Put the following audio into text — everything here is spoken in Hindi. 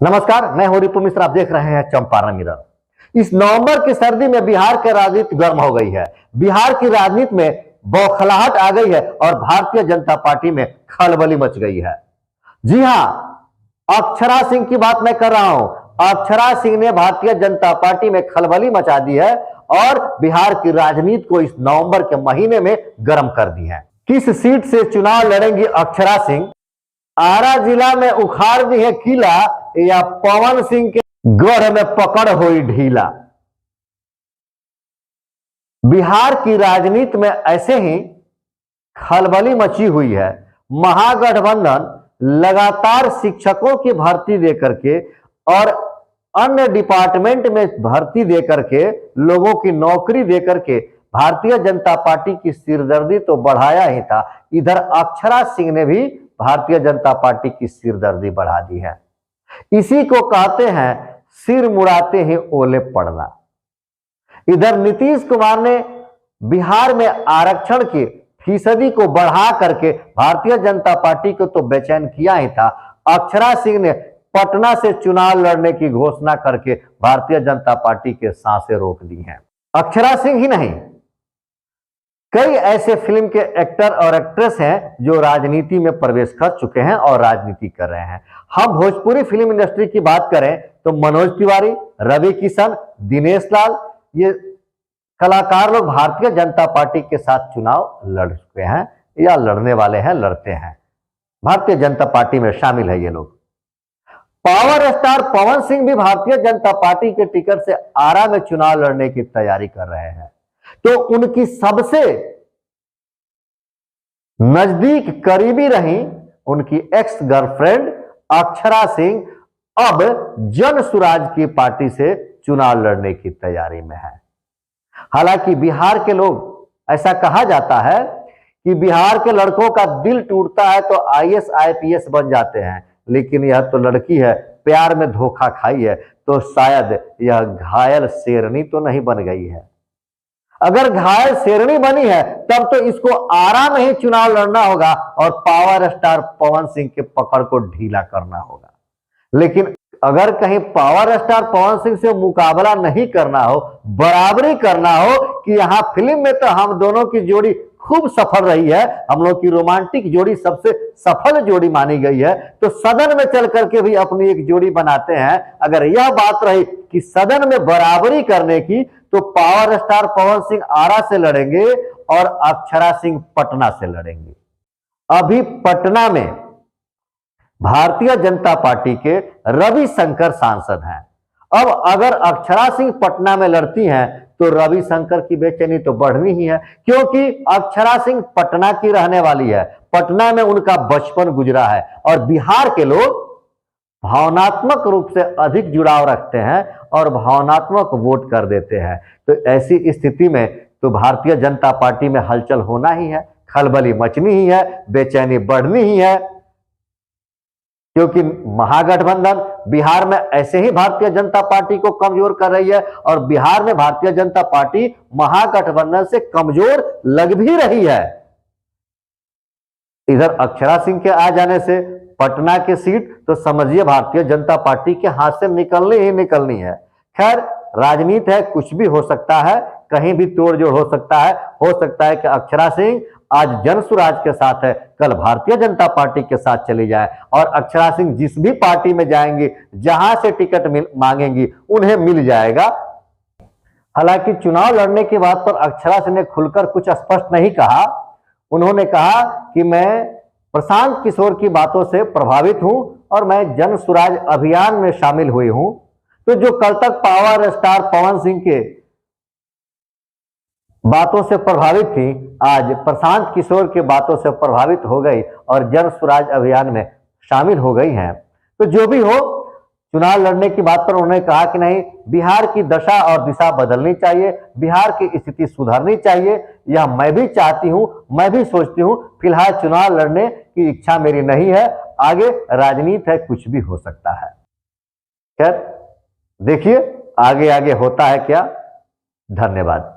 नमस्कार, मैं हूं रिपु मिश्र। आप देख रहे हैं चंपारण मिरर। इस नवंबर की सर्दी में बिहार की राजनीति गर्म हो गई है। बिहार की राजनीति में बौखलाहट आ गई है और भारतीय जनता पार्टी में खलबली मच गई है। जी हां, अक्षरा सिंह की बात मैं कर रहा हूं। अक्षरा सिंह ने भारतीय जनता पार्टी में खलबली मचा दी है और बिहार की राजनीति को इस नवंबर के महीने में गर्म कर दी है। किस सीट से चुनाव लड़ेंगी अक्षरा सिंह? आरा जिला में उखाड़ दी है किला या पवन सिंह के गढ़ में पकड़ हुई ढीला? बिहार की राजनीति में ऐसे ही खलबली मची हुई है। महागठबंधन लगातार शिक्षकों की भर्ती देकर के और अन्य डिपार्टमेंट में भर्ती देकर के, लोगों की नौकरी देकर के भारतीय जनता पार्टी की सिरदर्दी तो बढ़ाया ही था, इधर अक्षरा सिंह ने भी भारतीय जनता पार्टी की सिरदर्दी बढ़ा दी है। इसी को कहते हैं सिर मुड़ाते ही ओले पड़ना। इधर नीतीश कुमार ने बिहार में आरक्षण की फीसदी को बढ़ा करके भारतीय जनता पार्टी को तो बेचैन किया ही था। अक्षरा सिंह ने पटना से चुनाव लड़ने की घोषणा करके भारतीय जनता पार्टी के सांसें रोक दी हैं। अक्षरा सिंह ही नहीं, कई ऐसे फिल्म के एक्टर और एक्ट्रेस हैं जो राजनीति में प्रवेश कर चुके हैं और राजनीति कर रहे हैं। हम भोजपुरी फिल्म इंडस्ट्री की बात करें तो मनोज तिवारी, रवि किशन, दिनेश लाल, ये कलाकार लोग भारतीय जनता पार्टी के साथ चुनाव लड़ चुके हैं या लड़ने वाले हैं, लड़ते हैं। भारतीय जनता पार्टी में शामिल है ये लोग। पावर स्टार पवन सिंह भी भारतीय जनता पार्टी के टिकट से आरा में चुनाव लड़ने की तैयारी कर रहे हैं। तो उनकी सबसे नजदीक करीबी रही उनकी एक्स गर्लफ्रेंड अक्षरा सिंह अब जन सुराज की पार्टी से चुनाव लड़ने की तैयारी में है। हालांकि बिहार के लोग, ऐसा कहा जाता है कि बिहार के लड़कों का दिल टूटता है तो आईएएस आईपीएस बन जाते हैं, लेकिन यह तो लड़की है, प्यार में धोखा खाई है, तो शायद यह घायल शेरनी तो नहीं बन गई है। अगर घायल शेरनी बनी है तब तो इसको आरा में ही चुनाव लड़ना होगा और पावर स्टार पवन सिंह के पकड़ को ढीला करना होगा। लेकिन अगर कहीं पावर स्टार पवन सिंह से मुकाबला नहीं करना हो, बराबरी करना हो कि यहां फिल्म में तो हम दोनों की जोड़ी खूब सफल रही है, हम लोग की रोमांटिक जोड़ी सबसे सफल जोड़ी मानी गई है, तो सदन में चल करके भी अपनी एक जोड़ी बनाते हैं। अगर यह बात रही कि सदन में बराबरी करने की, तो पावर स्टार पवन सिंह आरा से लड़ेंगे और अक्षरा सिंह पटना से लड़ेंगे। अभी पटना में भारतीय जनता पार्टी के रविशंकर सांसद हैं। अब अगर अक्षरा सिंह पटना में लड़ती हैं तो रविशंकर की बेचैनी तो बढ़नी ही है, क्योंकि अक्षरा सिंह पटना की रहने वाली है, पटना में उनका बचपन गुजरा है और बिहार के लोग भावनात्मक रूप से अधिक जुड़ाव रखते हैं और भावनात्मक वोट कर देते हैं। तो ऐसी स्थिति में तो भारतीय जनता पार्टी में हलचल होना ही है, खलबली मचनी ही है, बेचैनी बढ़नी ही है, क्योंकि महागठबंधन बिहार में ऐसे ही भारतीय जनता पार्टी को कमजोर कर रही है और बिहार में भारतीय जनता पार्टी महागठबंधन से कमजोर लग भी रही है। इधर अक्षरा सिंह के आ जाने से पटना की सीट तो समझिए भारतीय जनता पार्टी के हाथ से निकलनी ही निकलनी है। खैर, राजनीति है, कुछ भी हो सकता है, कहीं भी तोड़जोड़ हो सकता है। हो सकता है कि अक्षरा सिंह आज जन सुराज के साथ है, कल भारतीय जनता पार्टी के साथ चली जाए और अक्षरा सिंह जिस भी पार्टी में जाएंगी, जहां से टिकट मांगेंगी, उन्हें मिल जाएगा। हालांकि चुनाव लड़ने की बात पर अक्षरा सिंह ने खुलकर कुछ स्पष्ट नहीं कहा। उन्होंने कहा कि मैं प्रशांत किशोर की बातों से प्रभावित हूं और मैं जन सुराज अभियान में शामिल हुई हूं। तो जो कल तक पावर स्टार पवन सिंह के बातों से प्रभावित थी, आज प्रशांत किशोर के बातों से प्रभावित हो गई और जन सुराज अभियान में शामिल हो गई हैं। तो जो भी हो, चुनाव लड़ने की बात पर उन्होंने कहा कि नहीं, बिहार की दशा और दिशा बदलनी चाहिए, बिहार की स्थिति सुधरनी चाहिए। यह मैं भी चाहती हूं, मैं भी सोचती हूं। फिलहाल चुनाव लड़ने की इच्छा मेरी नहीं है, आगे राजनीति है, कुछ भी हो सकता है। खैर, देखिए आगे आगे होता है क्या। धन्यवाद।